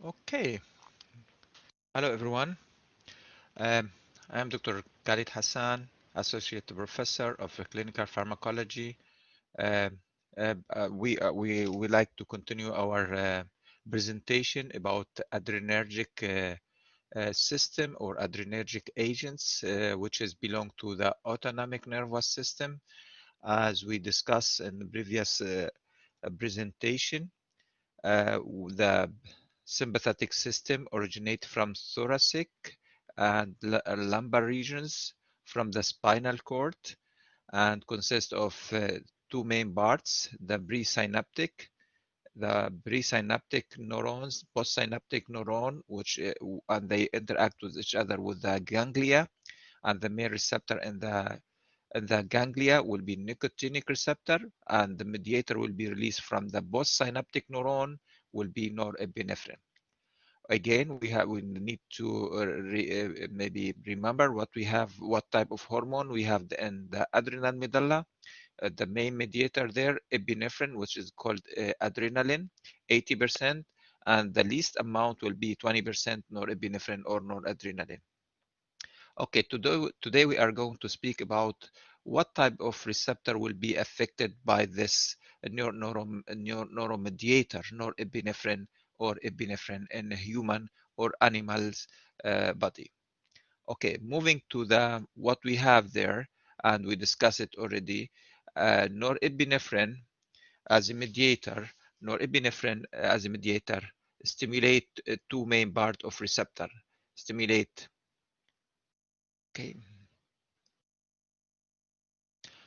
Okay, hello everyone. Um, I am Dr. Khaled Hasan, Associate Professor of Clinical Pharmacology. Um, we like to continue our presentation about adrenergic system or adrenergic agents, which is belong to the autonomic nervous system, as we discussed in the previous presentation. The sympathetic system originate from thoracic and lumbar regions from the spinal cord and consist of two main parts, the presynaptic neurons, postsynaptic neuron, which and they interact with each other with the ganglia, and the main receptor in the ganglia will be nicotinic receptor, and the mediator will be released from the postsynaptic neuron will be norepinephrine. Again, we need to maybe remember what type of hormone we have in the adrenal medulla. The main mediator there, epinephrine, which is called adrenaline, 80%, and the least amount will be 20% norepinephrine or noradrenaline. Okay, today we are going to speak about what type of receptor will be affected by this neuromediator, norepinephrine or epinephrine in a human or animal's body. Okay, moving to what we have there, and we discussed it already. Norepinephrine as a mediator, norepinephrine as a mediator stimulate two main part of receptor. Stimulate. Okay.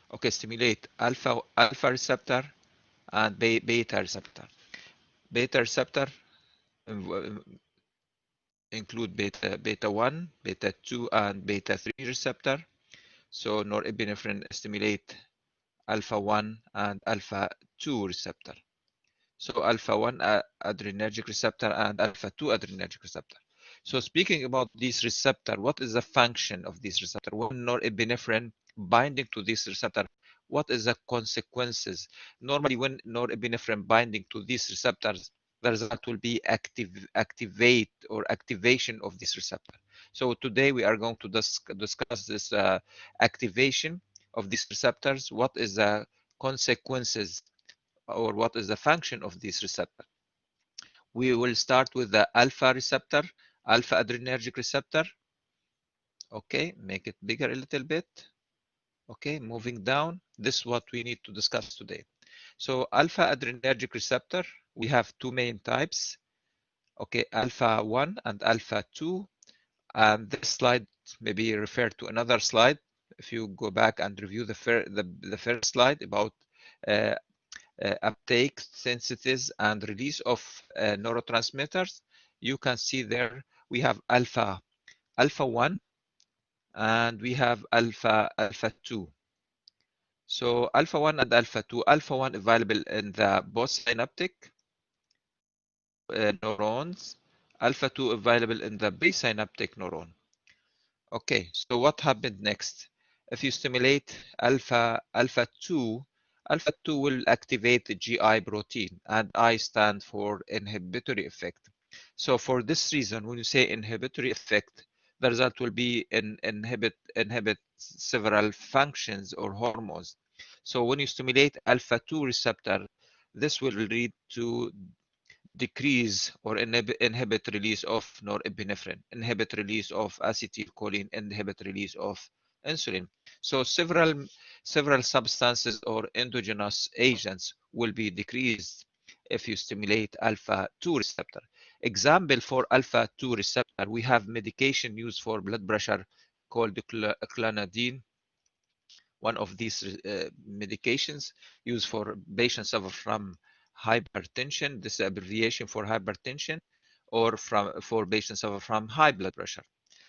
Okay, stimulate alpha receptor and beta receptor. Beta receptor include beta 1, beta 2, and beta 3 receptor. So norepinephrine stimulate alpha 1 and alpha 2 receptor. So alpha 1 adrenergic receptor and alpha 2 adrenergic receptor. So speaking about this receptor, what is the function of this receptor? When norepinephrine binding to this receptor, what is the consequences? Normally, when norepinephrine binding to these receptors, the result will be activate or activation of this receptor. So today we are going to discuss this activation of these receptors. What is the consequences or what is the function of this receptor? We will start with the alpha receptor, alpha adrenergic receptor. Okay, make it bigger a little bit. Okay, moving down, this is what we need to discuss today. So alpha adrenergic receptor, we have two main types. Okay, alpha 1 and alpha 2. And this slide maybe refer to another slide. If you go back and review the first slide about uptake, synthesis, and release of neurotransmitters, you can see there we have alpha 1 and we have alpha 2. So alpha 1 and alpha 2, alpha 1 available in the postsynaptic neurons, alpha 2 available in the presynaptic neuron. Okay, so what happened next? If you stimulate alpha 2, alpha 2 will activate the GI protein, and I stand for inhibitory effect. So for this reason, when you say inhibitory effect, the result will be inhibit several functions or hormones. So when you stimulate alpha 2 receptor, this will lead to decrease or inhibit release of norepinephrine, inhibit release of acetylcholine, inhibit release of insulin. So several substances or endogenous agents will be decreased if you stimulate alpha 2 receptor. Example for alpha 2 receptor, we have medication used for blood pressure called clonidine, one of these medications used for patients suffer from hypertension. This is abbreviation for hypertension, or for patients suffer from high blood pressure.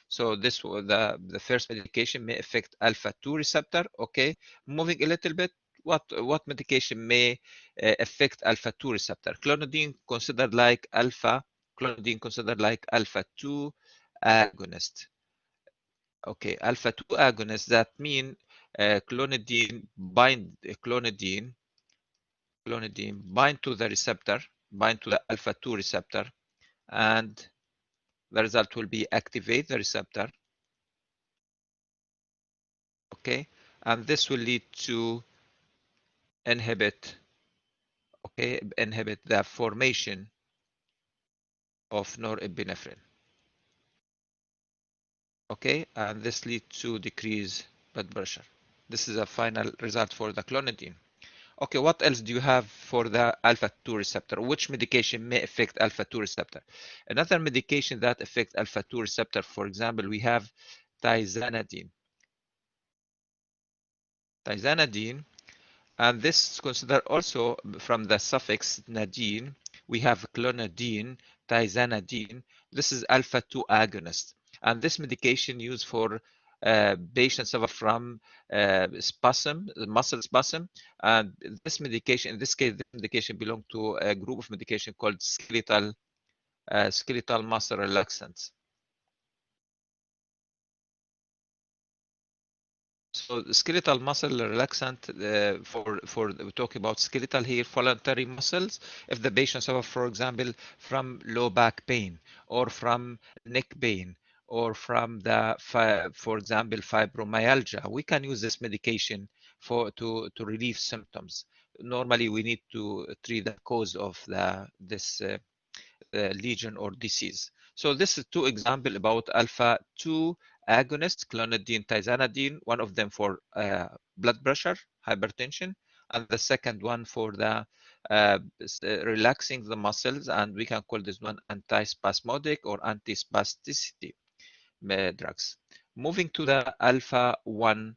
So this the first medication may affect alpha 2 receptor. Okay, moving a little bit. What medication may affect alpha 2 receptor? Clonidine considered like alpha 2 agonist. Okay, alpha 2 agonist, that mean clonidine bind to the receptor, bind to the alpha 2 receptor, and the result will be activate the receptor. Okay, and this will lead to inhibit the formation of norepinephrine. Okay, and this leads to decrease blood pressure. This is a final result for the clonidine. Okay, what else do you have for the alpha-2 receptor? Which medication may affect alpha-2 receptor? Another medication that affects alpha-2 receptor, for example, we have tizanidine. Tizanidine, and this is considered also from the suffix nadine. We have clonidine, tizanidine. This is alpha-2 agonist. And this medication used for patients suffer from spasm, muscle spasm. And this medication, in this case, this medication belongs to a group of medication called skeletal muscle relaxants. So the skeletal muscle relaxant, for we talk about skeletal here, voluntary muscles. If the patient suffer, for example, from low back pain or from neck pain or from the, for example, fibromyalgia, we can use this medication to relieve symptoms. Normally, we need to treat the cause of this lesion or disease. So this is two examples about alpha-2 agonists, clonidine, tizanidine, one of them for blood pressure, hypertension, and the second one for the relaxing the muscles, and we can call this one antispasmodic or antispasticity drugs. Moving to the alpha-1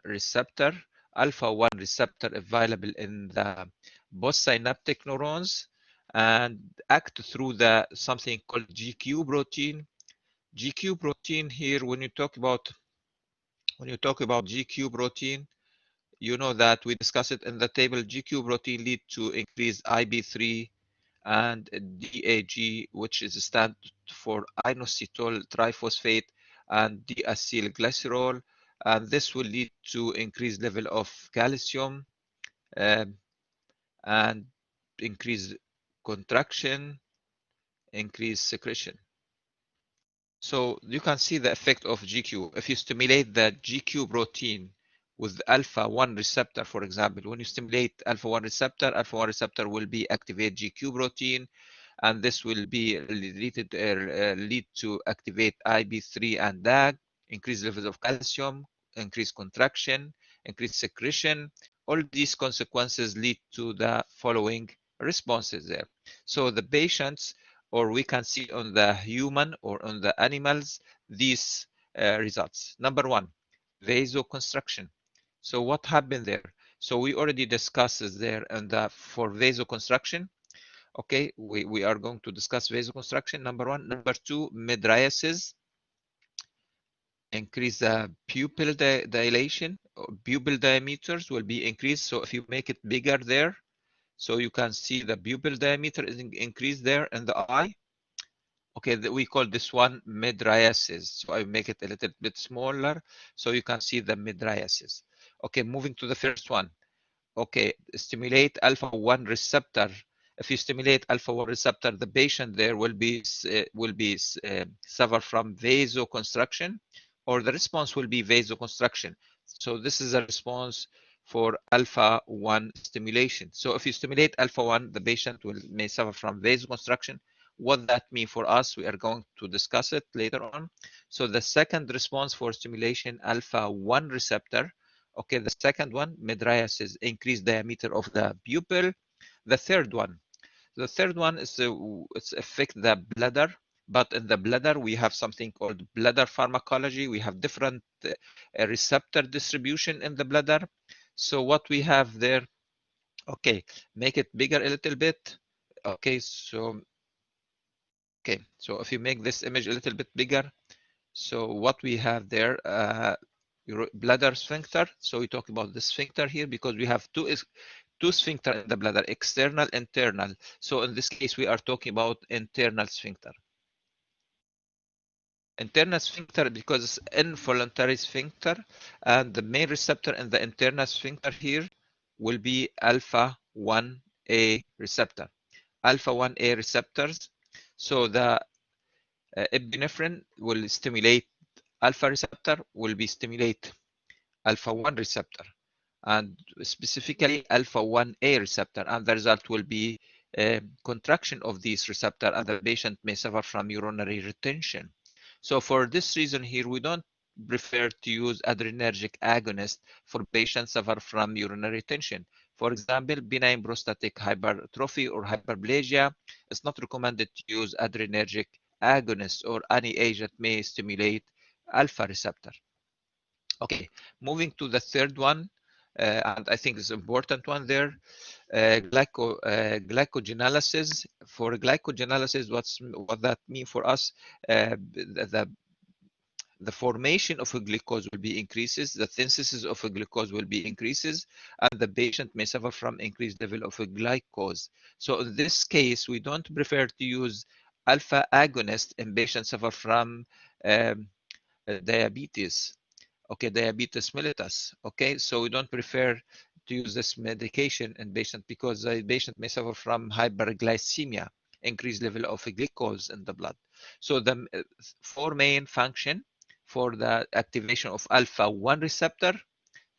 receptor. Alpha-1 receptor available in the postsynaptic neurons and act through the something called GQ protein. GQ protein here, when you talk about GQ protein, you know that we discussed it in the table. GQ protein lead to increased IB3 and DAG, which is stand for inositol triphosphate and deacylglycerol, and this will lead to increased level of calcium and increased contraction, increased secretion. So you can see the effect of GQ. If you stimulate the GQ protein with alpha-1 receptor, for example, when you stimulate alpha-1 receptor will be activate GQ protein, and this will be lead to activate IB3 and DAG, increase levels of calcium, increase contraction, increase secretion. All these consequences lead to the following responses there. So the patients, or we can see on the human or on the animals, these results. Number one, vasoconstriction. So what happened there? So we already discussed this there, and for vasoconstriction, okay, we are going to discuss vasoconstriction, number one. Number two, mydriasis, increase the pupil dilation, pupil diameters will be increased. So if you make it bigger there, so you can see the pupil diameter is increased there in the eye. Okay, we call this one mydriasis. So I make it a little bit smaller so you can see the mydriasis. Okay, moving to the first one. Okay, stimulate alpha-1 receptor. If you stimulate alpha-1 receptor, the patient there will be suffer from vasoconstriction, or the response will be vasoconstriction. So this is a response for alpha-1 stimulation. So if you stimulate alpha-1, the patient may suffer from vasoconstriction. What that mean for us, we are going to discuss it later on. So the second response for stimulation alpha-1 receptor, okay, the second one, mydriasis, increased diameter of the pupil. The third one is it's affect the bladder, but in the bladder we have something called bladder pharmacology. We have different receptor distribution in the bladder. So what we have there, okay, make it bigger a little bit. Okay, so if you make this image a little bit bigger, so what we have there, your bladder sphincter. So we talk about the sphincter here because we have two sphincter in the bladder, external, internal. So in this case, we are talking about internal sphincter. Internal sphincter because it's involuntary sphincter, and the main receptor in the internal sphincter here will be alpha-1A receptor. Alpha-1A receptors So the epinephrine will stimulate alpha receptor, will be stimulate alpha 1 receptor, and specifically alpha 1A receptor, and the result will be a contraction of these receptor, and the patient may suffer from urinary retention. So for this reason here, we don't prefer to use adrenergic agonist for patients suffer from urinary retention. For example, benign prostatic hypertrophy or hyperplasia, it's not recommended to use adrenergic agonist or any agent may stimulate alpha receptor. Okay, moving to the third one, and I think it's an important one there, glycogenolysis. For glycogenolysis, what that mean for us? The formation of a glucose will be increases, the synthesis of a glucose will be increases, and the patient may suffer from increased level of a glucose. So in this case, we don't prefer to use alpha agonist in patients suffer from diabetes. Okay, diabetes mellitus. Okay, so we don't prefer to use this medication in patient because the patient may suffer from hyperglycemia, increased level of glucose in the blood. So the four main function for the activation of alpha 1 receptor,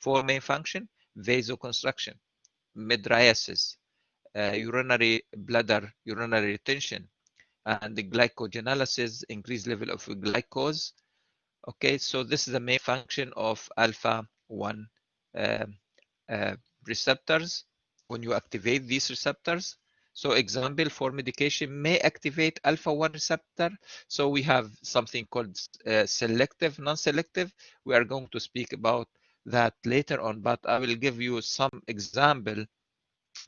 four main function: vasoconstriction, mydriasis, urinary bladder, urinary retention, and the glycogenolysis, increased level of glucose. Okay, so this is the main function of alpha 1 uh, uh, receptors when you activate these receptors. So example for medication may activate alpha 1 receptor. So we have something called selective, non-selective. We are going to speak about that later on, but I will give you some example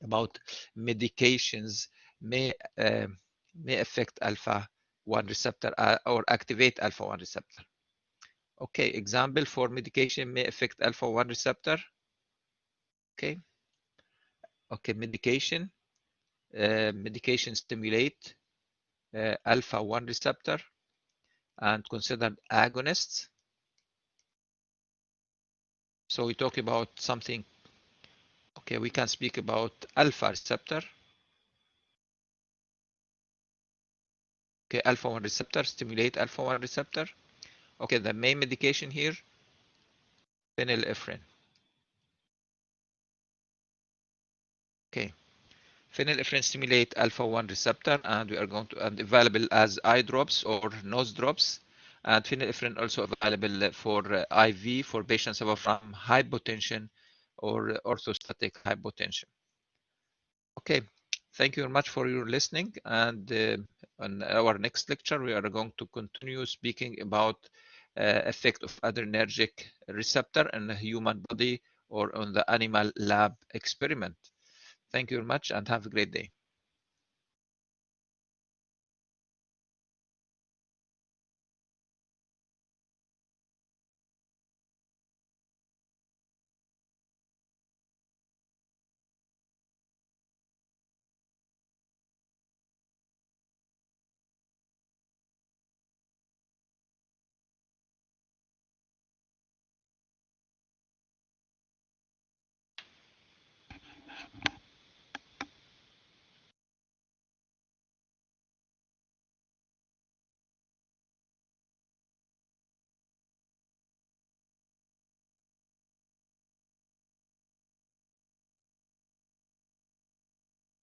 about medications may may affect alpha 1 receptor or activate alpha 1 receptor. Okay, example for medication may affect alpha 1 receptor. Okay, okay, medication. Medication stimulate alpha 1 receptor and considered agonists. So we talk about something. Okay, we can speak about alpha receptor. Okay, alpha 1 receptor, stimulate alpha 1 receptor. Okay, the main medication here, phenylephrine. Okay, phenylephrine stimulate alpha 1 receptor, and we are going to and available as eye drops or nose drops. And phenylephrine also available for IV for patients suffer from hypotension or orthostatic hypotension. Okay, thank you very much for your listening. And on our next lecture, we are going to continue speaking about effect of adrenergic receptor in the human body or on the animal lab experiment. Thank you very much and have a great day.